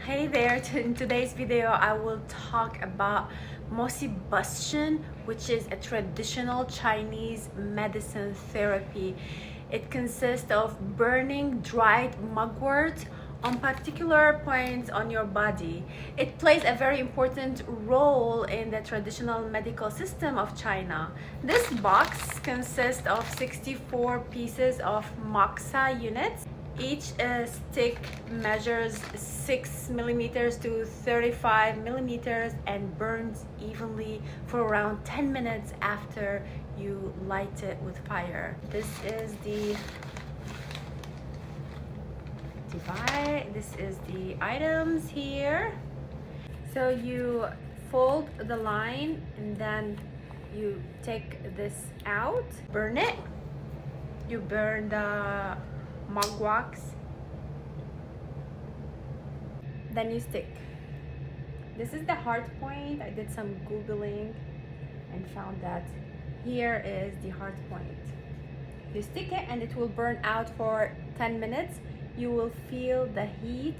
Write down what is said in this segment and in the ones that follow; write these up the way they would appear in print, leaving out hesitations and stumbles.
Hey there, in today's video I will talk about Moxibustion, which is a traditional Chinese medicine therapy. It consists of burning dried mugwort on particular points on your body. It plays a very important role in the traditional medical system of China. This box consists of 64 pieces of moxa units. Each stick measures 6 millimeters to 35 millimeters and burns evenly for around 10 minutes after you light it with fire. This is the items here. So you fold the line and then you take this out, burn it. You burn the mugwort, then you stick. This is the hard point. I did some googling and found that here is the hard point. You stick it and it will burn out for 10 minutes. You will feel the heat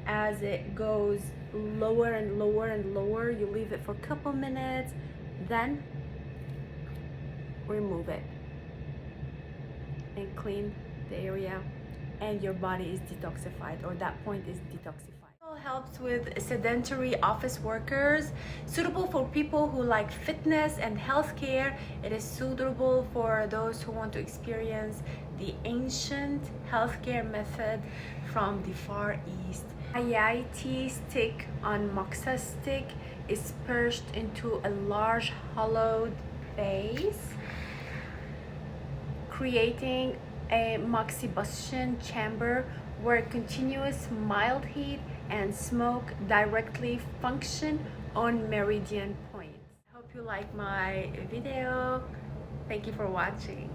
as it goes lower and lower and lower. You leave it for a couple minutes, then remove it and clean the area, and your body is detoxified, or that point is detoxified. It helps with sedentary office workers, suitable for people who like fitness and healthcare. It is suitable for those who want to experience the ancient healthcare method from the Far East. IIT stick on moxa stick is perched into a large hollowed base, creating a Moxibustion chamber where continuous mild heat and smoke directly function on meridian points. Hope you like my video. Thank you for watching.